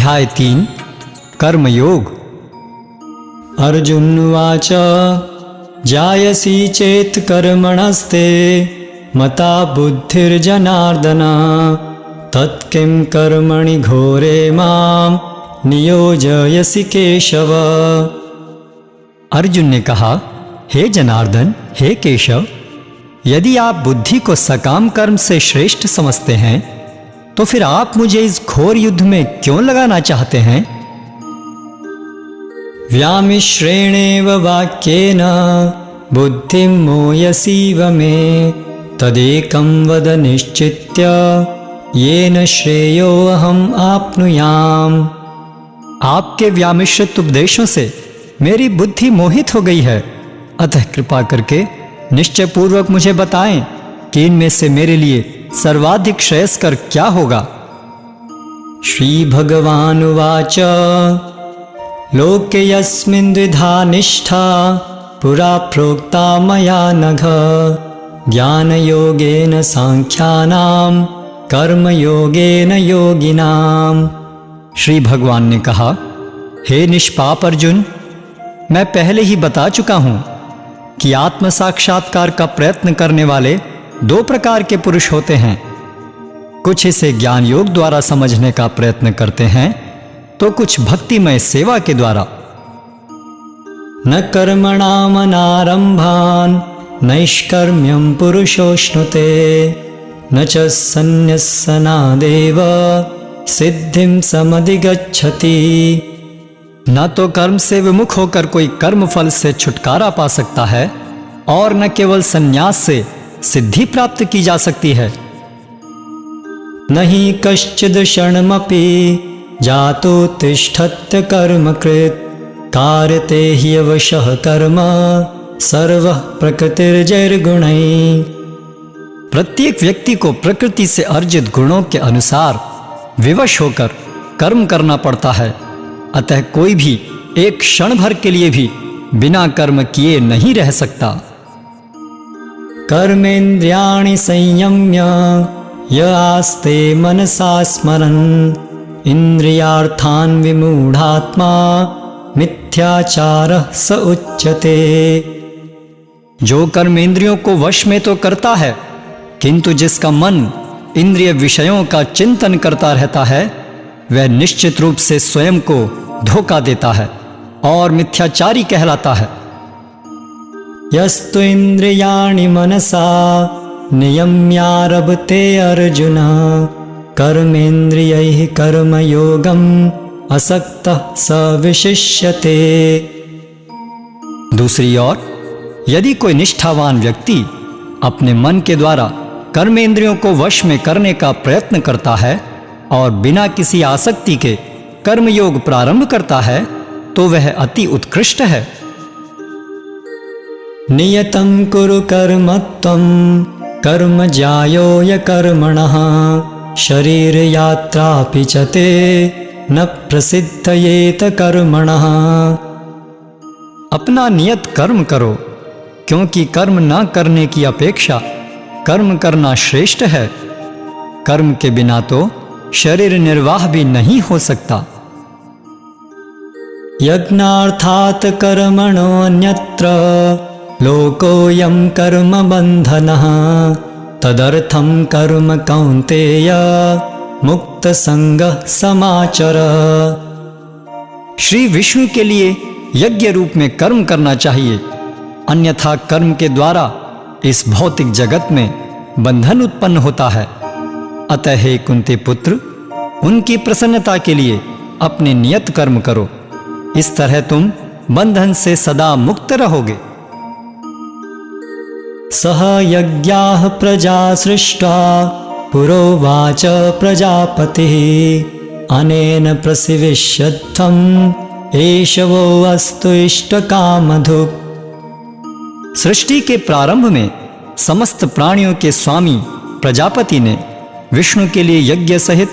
अध्याय 3 कर्मयोग। अर्जुनवाच जायसी चेत् कर्मणस्ते मता बुद्धिर्जनार्दन तत्किं कर्मणि घोरे मां नियोजयसि केशव। अर्जुन ने कहा, हे जनार्दन, हे केशव, यदि आप बुद्धि को सकाम कर्म से श्रेष्ठ समझते हैं तो फिर आप मुझे इस घोर युद्ध में क्यों लगाना चाहते हैं? व्यामिश्रेणेव वाक्येन बुद्धिं मोयसीव मे तदेकं वद निश्चित्य येन श्रेयो अहम् आप्नुयाम्। आपके व्यामिश्रित उपदेशों से मेरी बुद्धि मोहित हो गई है, अतः कृपा करके निश्चय पूर्वक मुझे बताएं कि इनमें से मेरे लिए सर्वाधिक श्रेयस्कर क्या होगा। श्री भगवानुवाच लोके यस्मिन् द्विधा निष्ठा पुरा प्रोक्ता मया नघ ज्ञानयोगेन सांख्यानां कर्मयोगेन योगिनाम्। श्री भगवान ने कहा, हे निष्पाप अर्जुन, मैं पहले ही बता चुका हूं कि आत्म साक्षात्कार का प्रयत्न करने वाले 2 प्रकार के पुरुष होते हैं। कुछ इसे ज्ञान योग द्वारा समझने का प्रयत्न करते हैं तो कुछ भक्तिमय सेवा के द्वारा। न कर्मणामनारंभान् नैष्कर्म्यं पुरुषोश्नुते न च सन्न्यस्सनादेव सिद्धिं समधिगच्छति। न तो कर्म से विमुख होकर कोई कर्म फल से छुटकारा पा सकता है और न केवल संन्यास से सिद्धि प्राप्त की जा सकती है। नहीं कश्चिद क्षणमपि जातो तिष्ठत्य कर्मकृत् कार्यते ह्यवशः कर्म सर्वः प्रकृतिर्जैर्गुणैः। प्रत्येक व्यक्ति को प्रकृति से अर्जित गुणों के अनुसार विवश होकर कर्म करना पड़ता है, अतः कोई भी एक क्षण भर के लिए भी बिना कर्म किए नहीं रह सकता। कर्मेन्द्रियाणि संयम्य य आस्ते मनसा स्मरन् इंद्रियार्थान् विमूढ़ात्मा मिथ्याचारः स उच्यते। जो कर्म इंद्रियों को वश में तो करता है, किंतु जिसका मन इंद्रिय विषयों का चिंतन करता रहता है वह निश्चित रूप से स्वयं को धोखा देता है और मिथ्याचारी कहलाता है। यस्तु इंद्रियाणि मनसा नियम्यारभते अर्जुन कर्मेन्द्रियैः कर्मयोगम् असक्तः स विशिष्यते। दूसरी ओर यदि कोई निष्ठावान व्यक्ति अपने मन के द्वारा कर्मेंद्रियों को वश में करने का प्रयत्न करता है और बिना किसी आसक्ति के कर्मयोग प्रारंभ करता है तो वह अति उत्कृष्ट है। नियतं कुरु कर्म त्वं कर्म ज्यायो य कर्मणः शरीर यात्रापि च ते न प्रसिद्धयेत कर्मणः। अपना नियत कर्म करो, क्योंकि कर्म न करने की अपेक्षा कर्म करना श्रेष्ठ है। कर्म के बिना तो शरीर निर्वाह भी नहीं हो सकता। यज्ञार्थात् कर्मणोऽन्यत्र लोकोऽयं कर्म बन्धनः तदर्थं कर्म कौन्तेय मुक्तसंगः समाचर। श्री विष्णु के लिए यज्ञ रूप में कर्म करना चाहिए, अन्यथा कर्म के द्वारा इस भौतिक जगत में बंधन उत्पन्न होता है। अतः हे कुंती पुत्र, उनकी प्रसन्नता के लिए अपने नियत कर्म करो, इस तरह तुम बंधन से सदा मुक्त रहोगे। सह यज्ञाः प्रजा सृष्टा पुरोवाच प्रजापतिः अनेन प्रसिविष्यत्वम् एषवो अस्तु इष्टकामधुक्। सृष्टि के प्रारंभ में समस्त प्राणियों के स्वामी प्रजापति ने विष्णु के लिए यज्ञ सहित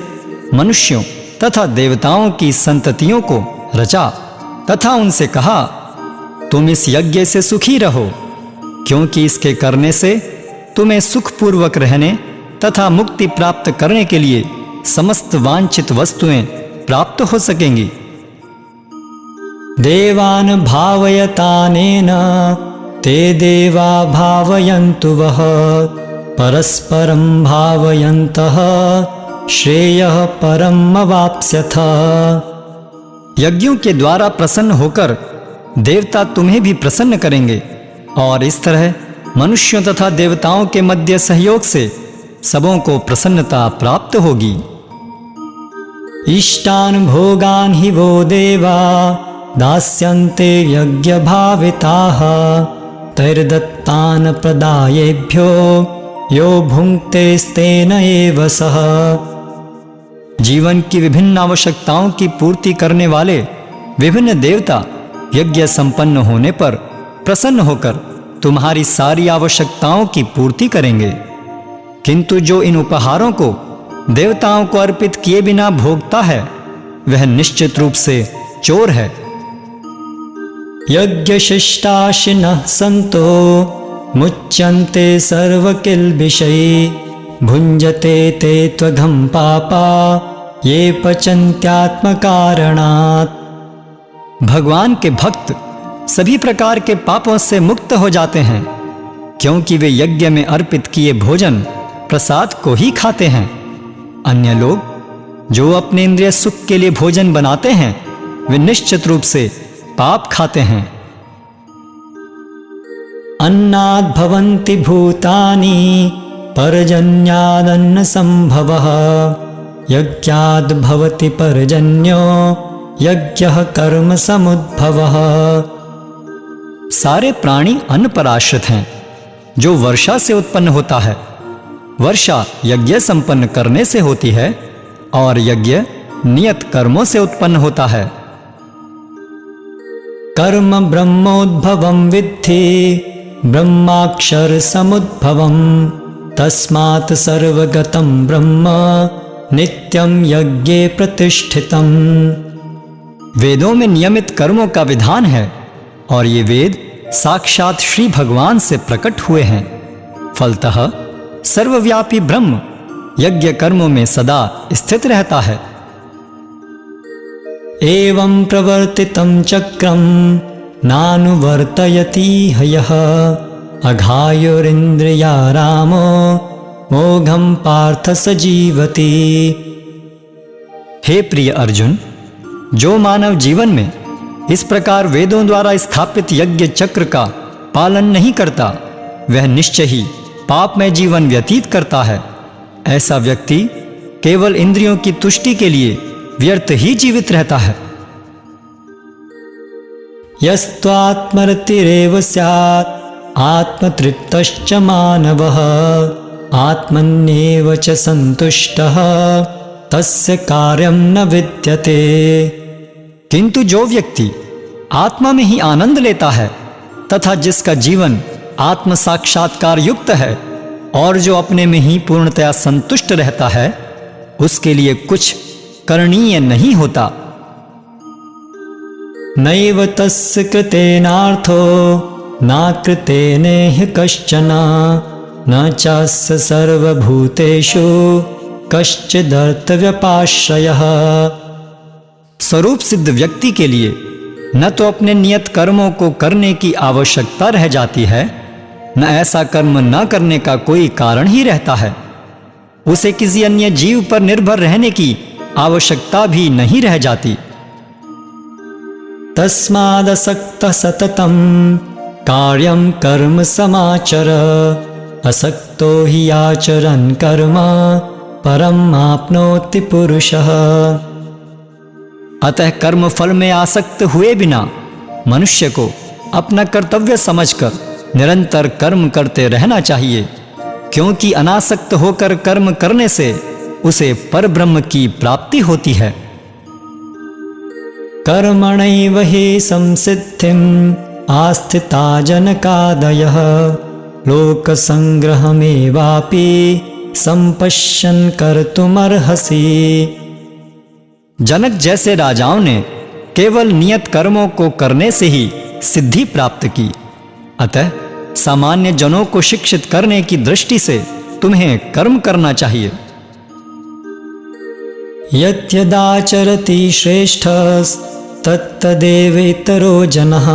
मनुष्यों तथा देवताओं की संततियों को रचा तथा उनसे कहा, तुम इस यज्ञ से सुखी रहो, क्योंकि इसके करने से तुम्हें सुखपूर्वक रहने तथा मुक्ति प्राप्त करने के लिए समस्त वांछित वस्तुएं प्राप्त हो सकेंगी। देवान् भावयतानेन ते देवा भावयन्तु वः परस्परं भावयन्तः श्रेयः परम अवाप्स्यथ। यज्ञों के द्वारा प्रसन्न होकर देवता तुम्हें भी प्रसन्न करेंगे और इस तरह मनुष्यों तथा देवताओं के मध्य सहयोग से सबों को प्रसन्नता प्राप्त होगी। इष्टान् भोगान् हि वो देवा दास्यन्ते यज्ञ भाविताः तैर्दत्तान् प्रदायेभ्यो यो भुङ्क्तेस्तेन एव सः। जीवन की विभिन्न आवश्यकताओं की पूर्ति करने वाले विभिन्न देवता यज्ञ संपन्न होने पर प्रसन्न होकर तुम्हारी सारी आवश्यकताओं की पूर्ति करेंगे। किंतु जो इन उपहारों को देवताओं को अर्पित किए बिना भोगता है वह निश्चित रूप से चोर है। यज्ञशिष्टाशिनः सन्तो मुच्यन्ते सर्वकिल्बिषैः भुञ्जते ते त्वघं पापा ये पचन्त्यात्मकारणात्। भगवान के भक्त सभी प्रकार के पापों से मुक्त हो जाते हैं क्योंकि वे यज्ञ में अर्पित किए भोजन प्रसाद को ही खाते हैं। अन्य लोग जो अपने इंद्रिय सुख के लिए भोजन बनाते हैं वे निश्चित रूप से पाप खाते हैं। अन्नाद् भवन्ति भूतानि पर्जन्यादन्न संभवः यज्ञाद् भवति पर्जन्यो यज्ञः कर्म समुद्भवः। सारे प्राणी अन्न पर आश्रित हैं जो वर्षा से उत्पन्न होता है। वर्षा यज्ञ संपन्न करने से होती है और यज्ञ नियत कर्मों से उत्पन्न होता है। कर्म ब्रह्मोद्भवं विद्धि ब्रह्माक्षर समुद्भवं तस्मात् सर्वगतं ब्रह्म नित्यं यज्ञे प्रतिष्ठितम्। वेदों में नियमित कर्मों का विधान है और ये वेद साक्षात श्री भगवान से प्रकट हुए हैं। फलतः सर्वव्यापी ब्रह्म यज्ञ कर्मों में सदा स्थित रहता है। एवं प्रवर्तितं चक्रं नानुवर्तयति हयः अघायुरिन्द्रिया रामो मोघं पार्थ स जीवति। हे प्रिय अर्जुन, जो मानव जीवन में इस प्रकार वेदों द्वारा स्थापित यज्ञ चक्र का पालन नहीं करता वह निश्चय ही पापमय जीवन व्यतीत करता है। ऐसा व्यक्ति केवल इंद्रियों की तुष्टि के लिए व्यर्थ ही जीवित रहता है। यस्त्वात्मरतिरेव स्यात् आत्मतृप्तश्च मानवः आत्मन्येव च संतुष्टः तस्य कार्यं न विद्यते। किंतु जो व्यक्ति आत्मा में ही आनंद लेता है तथा जिसका जीवन आत्म साक्षात्कार युक्त है और जो अपने में ही पूर्णतया संतुष्ट रहता है उसके लिए कुछ करणीय नहीं होता। नैव तस्य कृतेनार्थो न कृतेनेह कश्चन न चास्य सर्वभूतेषु कश्चिदर्थव्यपाश्रयः। स्वरूप सिद्ध व्यक्ति के लिए न तो अपने नियत कर्मों को करने की आवश्यकता रह जाती है न ऐसा कर्म न करने का कोई कारण ही रहता है। उसे किसी अन्य जीव पर निर्भर रहने की आवश्यकता भी नहीं रह जाती। तस्मादसक्तः सततं कार्यं कर्म समाचर असक्तो हि आचरन् कर्म परम आपनोति पुरुषः। अतः कर्म फल में आसक्त हुए बिना मनुष्य को अपना कर्तव्य समझकर निरंतर कर्म करते रहना चाहिए क्योंकि अनासक्त होकर कर्म करने से उसे परब्रह्म की प्राप्ति होती है। कर्मणैव हि संसिद्धिम् आस्थिता जनकादयः लोकसंग्रहमेवापि संपश्यन् कर्तुमर्हसि। जनक जैसे राजाओं ने केवल नियत कर्मों को करने से ही सिद्धि प्राप्त की। अतः सामान्य जनों को शिक्षित करने की दृष्टि से तुम्हें कर्म करना चाहिए। यद्यदाचरति श्रेष्ठस्तत्तदेवेतरो जनः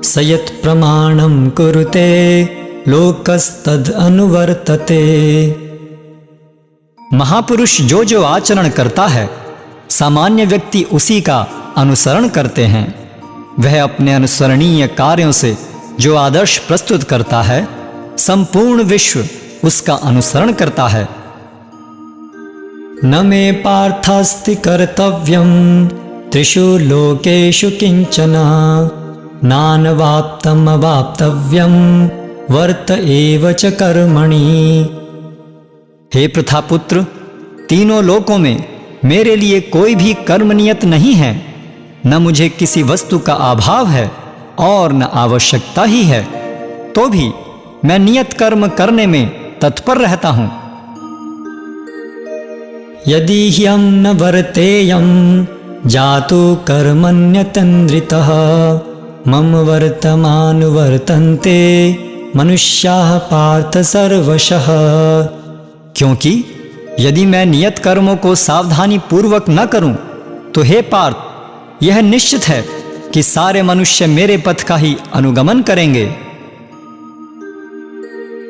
स यत् प्रमाणं कुरुते लोकस्तद अनुवर्तते। महापुरुष जो जो आचरण करता है सामान्य व्यक्ति उसी का अनुसरण करते हैं। वह अपने अनुसरणीय कार्यों से जो आदर्श प्रस्तुत करता है संपूर्ण विश्व उसका अनुसरण करता है। न मे पार्थास्ति कर्तव्यं त्रिषु लोकेषु किंचन नानवाप्तम् अवाप्तव्यं वर्त एव च कर्मणि। हे प्रथापुत्र, तीनों लोकों में मेरे लिए कोई भी कर्म नियत नहीं है। न मुझे किसी वस्तु का अभाव है और न आवश्यकता ही है, तो भी मैं नियत कर्म करने में तत्पर रहता हूं। यदि ह्यं न वर्तेयं जातु कर्मण्यतन्द्रितः मम वर्तमानुवर्तन्ते मनुष्याः पार्थ सर्वशः। क्योंकि यदि मैं नियत कर्मों को सावधानी पूर्वक न करूं तो हे पार्थ, यह निश्चित है कि सारे मनुष्य मेरे पथ का ही अनुगमन करेंगे।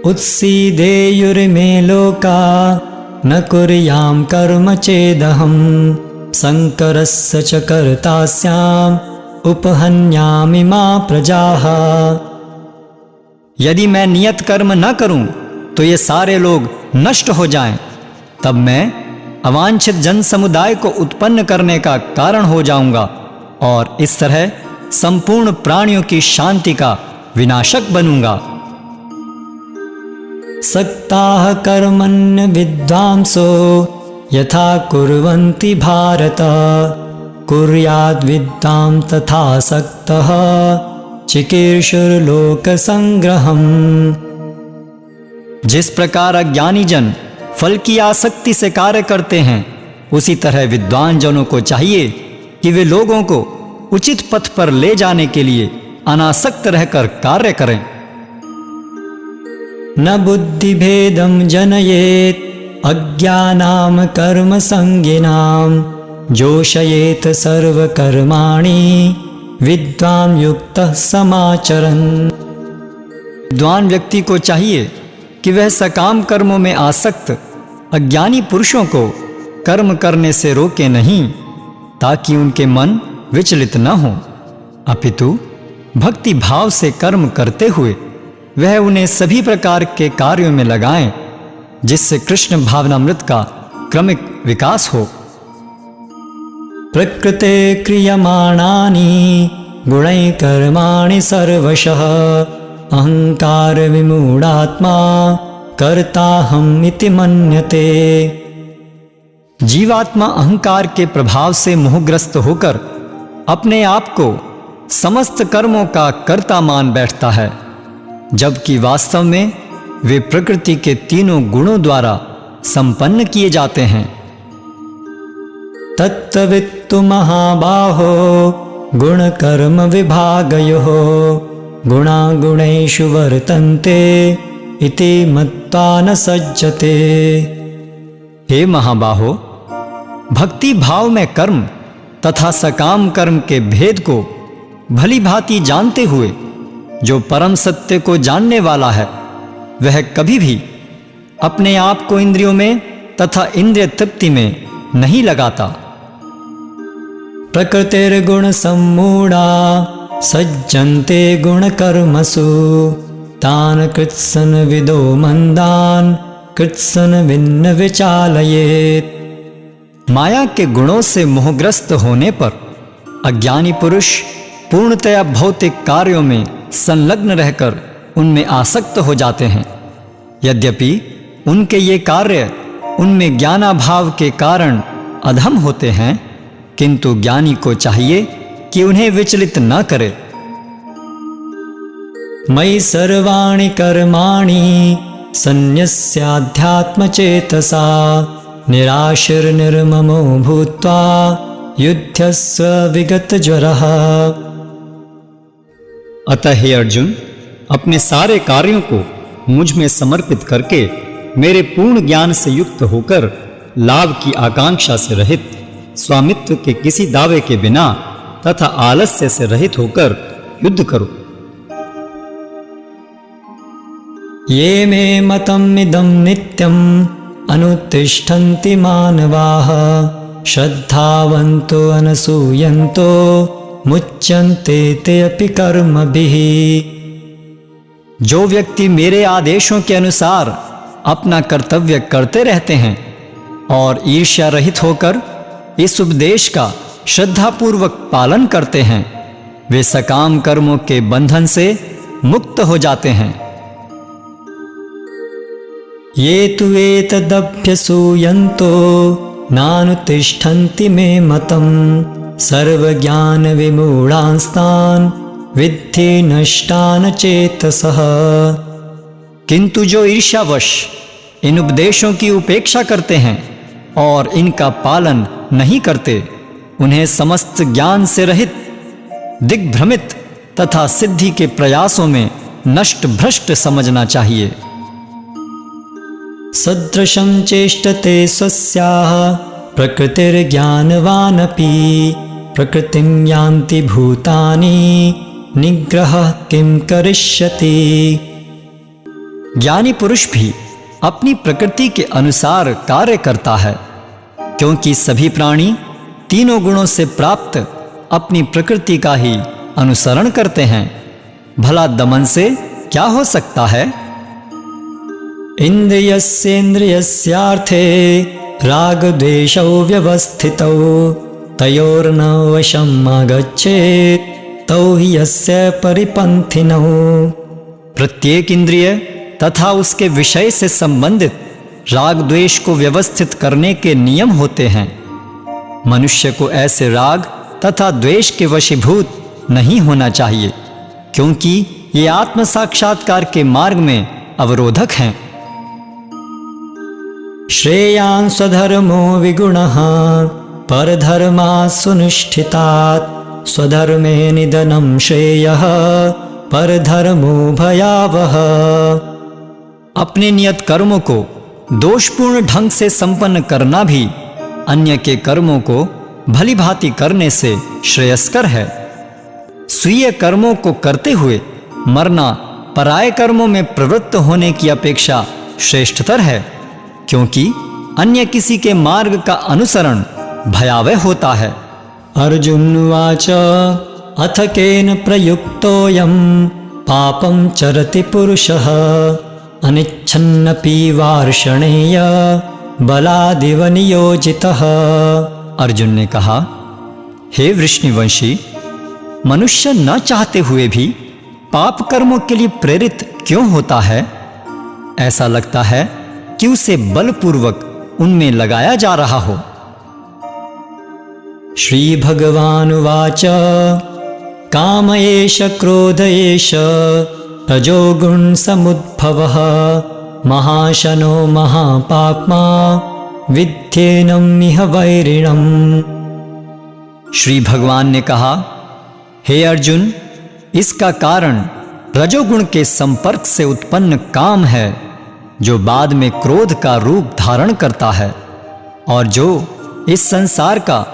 उत्सीदेयुर्मे लोका न कुर्यां कर्म चेदहं संकरस्य च कर्तास्याम् उपहन्यामि मा प्रजाः। यदि मैं नियत कर्म न करूं तो ये सारे लोग नष्ट हो जाएं, तब मैं अवांछित जन समुदाय को उत्पन्न करने का कारण हो जाऊंगा और इस तरह संपूर्ण प्राणियों की शांति का विनाशक बनूंगा। सक्ताः कर्मण्य विद्वांसो यथा कुर्वन्ति भारत कुर्याद् विद्वां तथा सक्तः चिकीर्षुर्लोकसंग्रहम्। जिस प्रकार अज्ञानी जन फल की आसक्ति से कार्य करते हैं, उसी तरह विद्वान जनों को चाहिए कि वे लोगों को उचित पथ पर ले जाने के लिए अनासक्त रहकर कार्य करें। न बुद्धिभेदं जनयेत् अज्ञानां कर्म संगिनां जोषयेत सर्वकर्माणि विद्वान युक्तः समाचरन्। विद्वान व्यक्ति को चाहिए कि वह सकाम कर्मों में आसक्त अज्ञानी पुरुषों को कर्म करने से रोके नहीं, ताकि उनके मन विचलित न हो, अपितु भक्ति भाव से कर्म करते हुए वह उन्हें सभी प्रकार के कार्यों में लगाएं, जिससे कृष्ण भावनामृत का क्रमिक विकास हो। प्रकृते क्रियमाणानि गुणैः कर्माणि सर्वशः अहंकार विमूढ़ात्मा कर्ताहम् इति मन्यते। जीवात्मा अहंकार के प्रभाव से मोहग्रस्त होकर अपने आप को समस्त कर्मों का कर्ता मान बैठता है, जबकि वास्तव में वे प्रकृति के तीनों गुणों द्वारा संपन्न किए जाते हैं। तत्त्ववित्तु महाबाहो गुण कर्म विभागयोः गुणा गुणेषु वर्तन्ते इति मत्वा न सज्जते। हे महाबाहो, भक्ति भाव में कर्म तथा सकाम कर्म के भेद को भली भांति जानते हुए जो परम सत्य को जानने वाला है, वह कभी भी अपने आप को इंद्रियों में तथा इंद्रिय तृप्ति में नहीं लगाता। प्रकृतिर्गुण सम्मूढ़ा सज्जन्ते गुण कर्मसु तान कृत्सन विदो मंदान कृत्सन भिन्न विचालयेत। माया के गुणों से मोहग्रस्त होने पर अज्ञानी पुरुष पूर्णतया भौतिक कार्यों में संलग्न रहकर उनमें आसक्त हो जाते हैं। यद्यपि उनके ये कार्य उनमें ज्ञानाभाव के कारण अधम होते हैं, किंतु ज्ञानी को चाहिए कि उन्हें विचलित न करे। मयि सर्वाणि कर्माणि सन्न्यस्याध्यात्मचेतसा निराशिर्निर्ममो भूत्वा युध्यस्व विगतज्वरः। अतः हे अर्जुन, अपने सारे कार्यों को मुझ में समर्पित करके मेरे पूर्ण ज्ञान से युक्त होकर लाभ की आकांक्षा से रहित, स्वामित्व के किसी दावे के बिना तथा आलस्य से रहित होकर युद्ध करो। ये मे मतमिदं नित्यम् अनुतिष्ठन्ति मानवाः श्रद्धावन्तो अनसूयन्तो मुच्यन्ते ते अपि कर्मभिः। जो व्यक्ति मेरे आदेशों के अनुसार अपना कर्तव्य करते रहते हैं और ईर्ष्या रहित होकर इस उपदेश का श्रद्धापूर्वक पालन करते हैं, वे सकाम कर्मों के बंधन से मुक्त हो जाते हैं। ये तु एतदभ्यसूयन्तो नानुतिष्ठन्ति मे मतम् सर्वज्ञान विमूढांस्तान् विद्धि नष्टान चेतसः। किंतु जो ईर्ष्यावश इन उपदेशों की उपेक्षा करते हैं और इनका पालन नहीं करते, उन्हें समस्त ज्ञान से रहित, दिग्भ्रमित तथा सिद्धि के प्रयासों में नष्ट भ्रष्ट समझना चाहिए। सदृशं चेष्टते स्वस्याः प्रकृतिर्ज्ञानवानपि प्रकृतिं यान्ति भूतानि निग्रहः किं करिष्यति। ज्ञानी पुरुष भी अपनी प्रकृति के अनुसार कार्य करता है, क्योंकि सभी प्राणी तीनों गुणों से प्राप्त अपनी प्रकृति का ही अनुसरण करते हैं। भला दमन से क्या हो सकता है? इंद्रियस्येन्द्रियस्यार्थे रागद्वेषौ व्यवस्थितौ तयोर्न वशम् आगच्छेत् तौ हि यस्य परिपन्थिनौ। प्रत्येक इंद्रिय तथा उसके विषय से संबंधित राग द्वेष को व्यवस्थित करने के नियम होते हैं। मनुष्य को ऐसे राग तथा द्वेष के वशीभूत नहीं होना चाहिए, क्योंकि ये आत्म साक्षात्कार के मार्ग में अवरोधक हैं। श्रेयान् स्वधर्मो विगुणः परधर्मात् सुनिष्ठितात् स्वधर्मे निधनं श्रेयः परधर्मो भयावह। अपने नियत कर्मों को दोषपूर्ण ढंग से संपन्न करना भी अन्य के कर्मों को भली भांति करने से श्रेयस्कर है। स्वीय कर्मों को करते हुए मरना पराये कर्मों में प्रवृत्त होने की अपेक्षा श्रेष्ठतर है, क्योंकि अन्य किसी के मार्ग का अनुसरण भयावह होता है। अर्जुन उवाच अथ केन प्रयुक्तोऽयं पापं चरति पुरुषः अनिच्छन्नपि वार्ष्णेय बलादिव नियोजितः। अर्जुन ने कहा, हे वृष्णिवंशी, मनुष्य न चाहते हुए भी पाप कर्मों के लिए प्रेरित क्यों होता है? ऐसा लगता है कि उसे बलपूर्वक उनमें लगाया जा रहा हो। श्री भगवान उवाच काम एष क्रोध एष रजोगुण समुद्भवः महाशनो महापाप्मा विद्धेनम् इह वैरिणम्। श्री भगवान ने कहा, हे अर्जुन, इसका कारण रजोगुण के संपर्क से उत्पन्न काम है, जो बाद में क्रोध का रूप धारण करता है और जो इस संसार का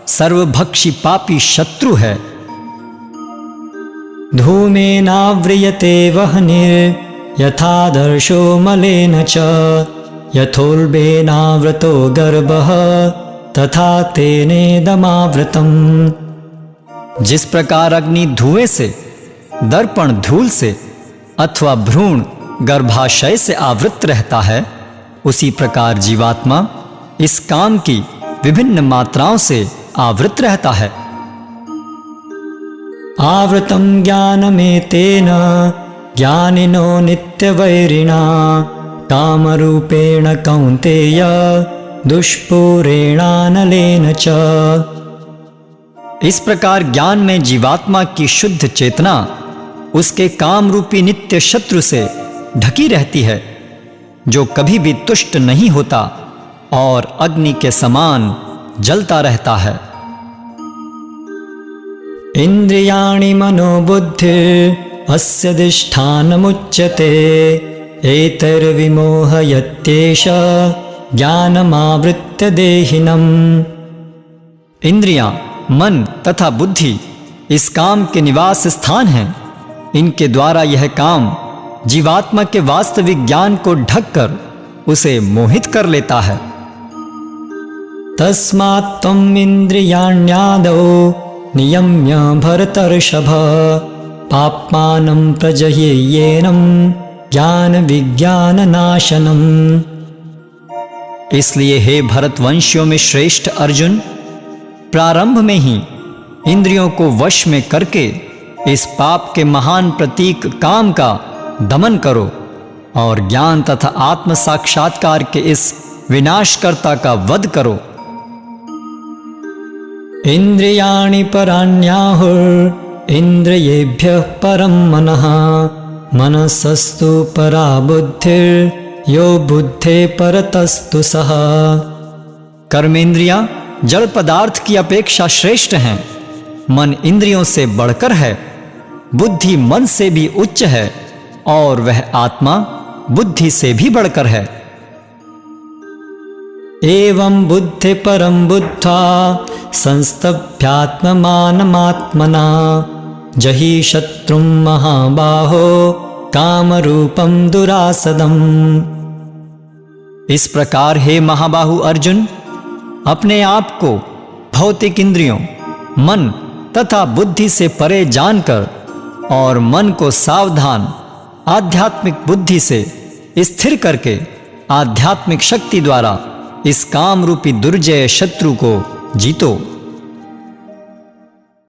सर्वभक्षी पापी शत्रु है। धूमेनाव्रियते वह्निर् यथादर्शो मलेन च यथोल्बेनावृतो गर्भः तथा तेनेदमावृतम्। जिस प्रकार अग्नि धुएं से, दर्पण धूल से अथवा भ्रूण गर्भाशय से आवृत रहता है, उसी प्रकार जीवात्मा इस काम की विभिन्न मात्राओं से आवृत रहता है। आवृतं ज्ञानमेतेन ज्ञानिनो नित्यवैरिणा कामरूपेण कौन्तेय दुष्पूरेणानलेन च। इस प्रकार ज्ञान में जीवात्मा की शुद्ध चेतना उसके काम रूपी नित्य शत्रु से ढकी रहती है, जो कभी भी तुष्ट नहीं होता और अग्नि के समान जलता रहता है। इंद्रियाणि मनोबुद्धिर् अस्य अधिष्ठानमुच्यते एतैर्विमोहयत्येष ज्ञानमावृत्य देहिनम्। इंद्रियां, मन तथा बुद्धि इस काम के निवास स्थान हैं। इनके द्वारा यह काम जीवात्मा के वास्तविक ज्ञान को ढककर उसे मोहित कर लेता है। तस्मात् त्वम् इंद्रियाण्यादौ नियम्य भरतर्षभ, पाप्मानं प्रजह्येयेनं ज्ञान विज्ञान नाशनम्। इसलिए हे भरतवंशियों में श्रेष्ठ अर्जुन, प्रारंभ में ही इंद्रियों को वश में करके इस पाप के महान प्रतीक काम का दमन करो और ज्ञान तथा आत्म साक्षात्कार के इस विनाशकर्ता का वध करो। इंद्रियाणि पराण्याहुर् इंद्रियेभ्यः परं मनः, मनसस्तु परा बुद्धिर् यो बुद्धे परतस्तु सः। कर्मेंद्रियां जड़ पदार्थ की अपेक्षा श्रेष्ठ हैं। मन इंद्रियों से बढ़कर है, बुद्धि मन से भी उच्च है और वह आत्मा बुद्धि से भी बढ़कर है। एवं बुद्धि परं बुद्ध्वा संस्तभ्यात्ममानमात्मना, जहि शत्रुं महाबाहो कामरूपं दुरासदम्। इस प्रकार हे महाबाहु अर्जुन, अपने आप को भौतिक इंद्रियों, मन तथा बुद्धि से परे जानकर और मन को सावधान आध्यात्मिक बुद्धि से स्थिर करके आध्यात्मिक शक्ति द्वारा इस काम रूपी दुर्जय शत्रु को जीतो।